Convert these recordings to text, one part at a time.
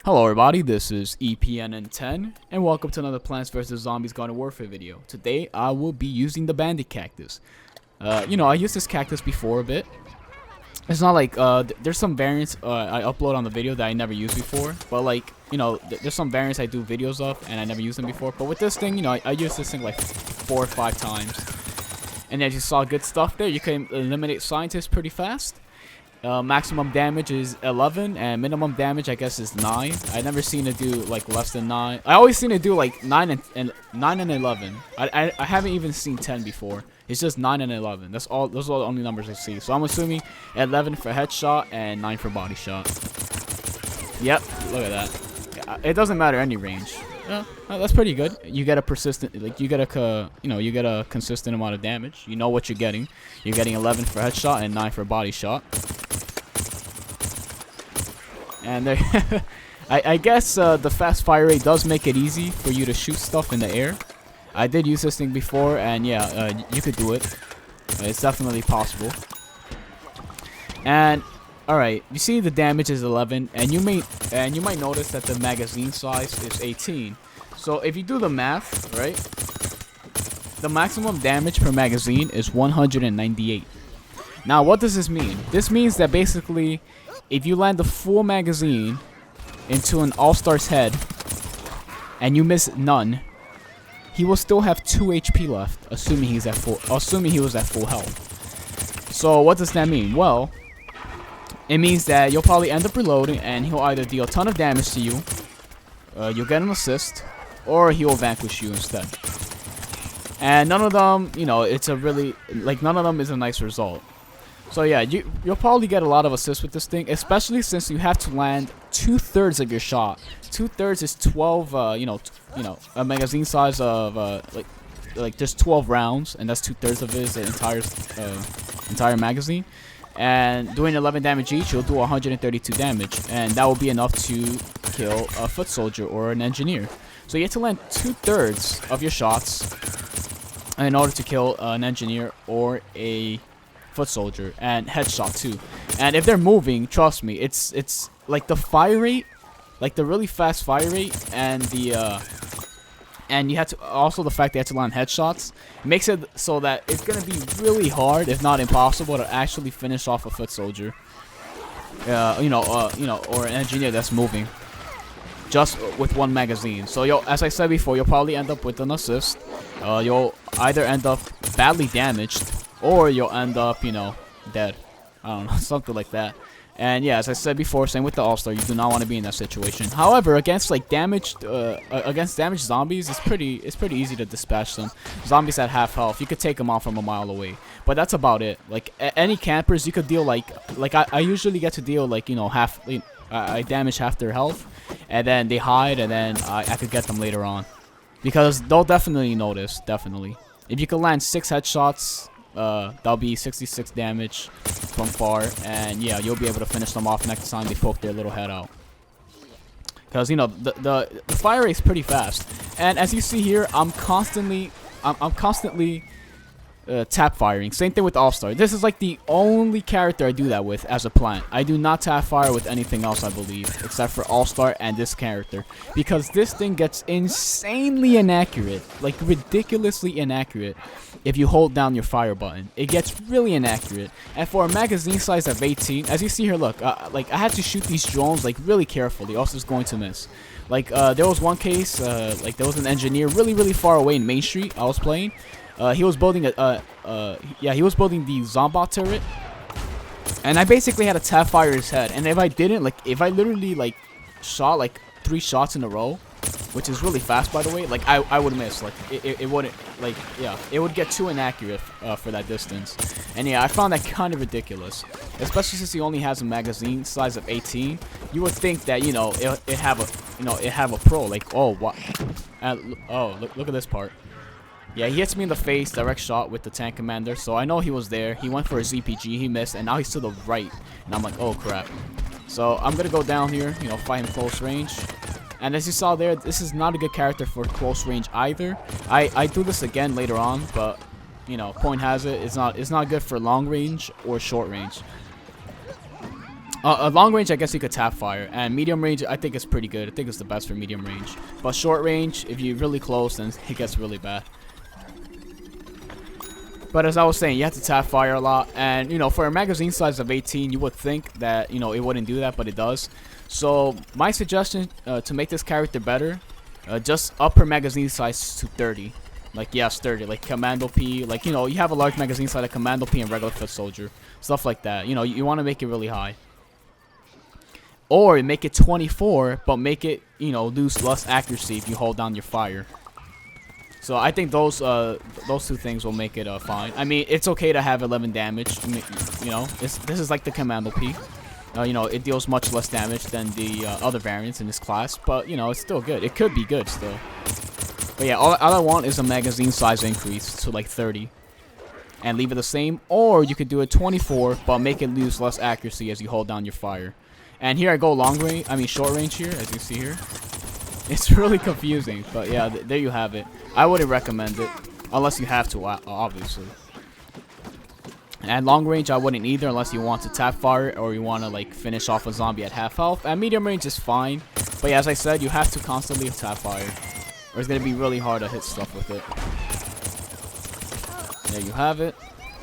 Hello everybody, this is EPNN10, and welcome to another Plants vs. Zombies Garden Warfare video. Today, I will be using the Bandit Cactus. I used this cactus before a bit. It's not like, there's some variants I upload on the video that I never used before, but like, there's some variants I do videos of, and I never used them before. But with this thing, I used this thing like 4 or 5 times. And as you saw good stuff there, you can eliminate scientists pretty fast. Maximum damage is 11 and minimum damage I guess is 9. I never seen it do like less than 9. I always seen it do like 9 and 11. I haven't even seen 10 before. It's just 9 and 11. Those are the only numbers I see. So I'm assuming 11 for headshot and 9 for body shot. Yep, look at that. It doesn't matter any range. That's pretty good. You get a persistent, like you get a consistent amount of damage. You know what you're getting. You're getting 11 for headshot and 9 for body shot. And there, I guess the fast fire rate does make it easy for you to shoot stuff in the air. I did use this thing before, and yeah, you could do it. It's definitely possible. And alright, you see the damage is 11, and you might notice that the magazine size is 18. So if you do the math, right, the maximum damage per magazine is 198. Now, what does this mean? This means that basically, if you land the full magazine into an all-star's head and you miss none, he will still have 2 HP left, assuming he was at full health. So what does that mean? Well, it means that you'll probably end up reloading and he'll either deal a ton of damage to you, you'll get an assist, or he'll vanquish you instead. And none of them, it's a really, none of them is a nice result. So yeah, you'll probably get a lot of assists with this thing, especially since you have to land 2/3 of your shot. 2/3 is 12, a magazine size of like just 12 rounds, and that's 2/3 of it is the entire magazine. And doing 11 damage each, you'll do 132 damage, and that will be enough to kill a foot soldier or an engineer. So you have to land 2/3 of your shots in order to kill an engineer or a foot soldier, and headshot too. And if they're moving, trust me, it's like the fire rate, like the really fast fire rate, and the and you have to also the fact that you have to land headshots makes it so that it's gonna be really hard, if not impossible, to actually finish off a foot soldier, or an engineer that's moving just with one magazine. So as I said before, you'll probably end up with an assist. You'll either end up badly damaged, or you'll end up, dead. I don't know, something like that. And yeah, as I said before, same with the All-Star, you do not want to be in that situation. However, against damaged zombies, it's pretty easy to dispatch them. Zombies at half health, you could take them out from a mile away. But that's about it. Like any campers, you could deal I usually get to deal half. I damage half their health, and then they hide, and then I could get them later on, because they'll definitely notice. Definitely, if you could land 6 headshots. That'll be 66 damage from far, and yeah, you'll be able to finish them off next time they poke their little head out. Because the fire rate's pretty fast, and as you see here, I'm constantly tap firing. Same thing with All-Star. This is like the only character I do that with as a plant. I do not tap fire with anything else, I believe, except for All-Star and this character, because this thing gets insanely inaccurate, like ridiculously inaccurate. If you hold down your fire button, it gets really inaccurate. And for a magazine size of 18, as you see here, look, I had to shoot these drones really carefully, else it's going to miss. There was one case, there was an engineer really far away in Main Street I was playing. He was building he was building the Zombot turret, and I basically had to tap fire his head. And if I didn't, if I literally shot 3 shots in a row, which is really fast, by the way, I would miss. It wouldn't, it would get too inaccurate for that distance. And yeah, I found that kind of ridiculous, especially since he only has a magazine size of 18. You would think that it have a pro. Oh, what? Oh, look at this part. Yeah, he hits me in the face, direct shot with the tank commander, so I know he was there. He went for a ZPG, he missed, and now he's to the right. And I'm like, oh crap. So I'm gonna go down here, fight him close range. And as you saw there, this is not a good character for close range either. I do this again later on, but point has it, it's not good for long range or short range. Long range, I guess you could tap fire, and medium range, I think it's pretty good. I think it's the best for medium range. But short range, if you're really close, then it gets really bad. But as I was saying, you have to tap fire a lot, and you know, for a magazine size of 18, you would think that you know it wouldn't do that, but it does. So my suggestion to make this character better, just up her magazine size to 30. Like, yes, 30. Like Commando P. Like, you know, you have a large magazine size like Commando P and regular foot soldier, stuff like that. You know, you want to make it really high. Or make it 24, but make it, you know, lose less accuracy if you hold down your fire. So I think those two things will make it fine. I mean, it's okay to have 11 damage. I mean, you know, this is like the Commando P. You know, it deals much less damage than the other variants in this class, but you know, it's still good. It could be good still. But yeah, all I want is a magazine size increase to like 30, and leave it the same. Or you could do it 24, but make it lose less accuracy as you hold down your fire. And here I go long range. I mean short range here, as you see here. It's really confusing, but yeah, there you have it. I wouldn't recommend it, unless you have to, obviously. And long range, I wouldn't either, unless you want to tap fire or you want to like finish off a zombie at half health. And medium range is fine, but yeah, as I said, you have to constantly tap fire, or it's gonna be really hard to hit stuff with it. There you have it.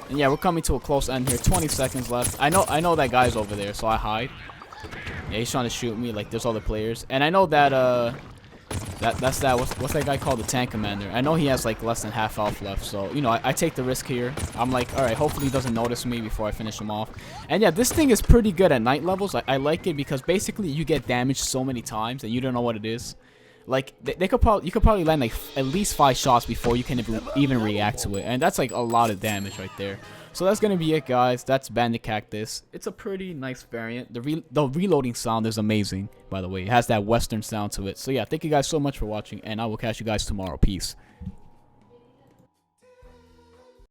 And yeah, we're coming to a close end here. 20 seconds left. I know that guy's over there, so I hide. Yeah, he's trying to shoot me. Like, there's other players, and I know that what's that guy called, the tank commander. I know he has like less than half health left, so you know I take the risk here. I'm like, all right, hopefully he doesn't notice me before I finish him off. And yeah, this thing is pretty good at night levels. I like it because basically you get damaged so many times and you don't know what it is. Like you could probably land like at least 5 shots before you can even react to it, and that's like a lot of damage right there. So that's gonna be it, guys. That's Bandit Cactus. It's a pretty nice variant. The reloading sound is amazing, by the way. It has that western sound to it. So yeah, thank you guys so much for watching, and I will catch you guys tomorrow. Peace.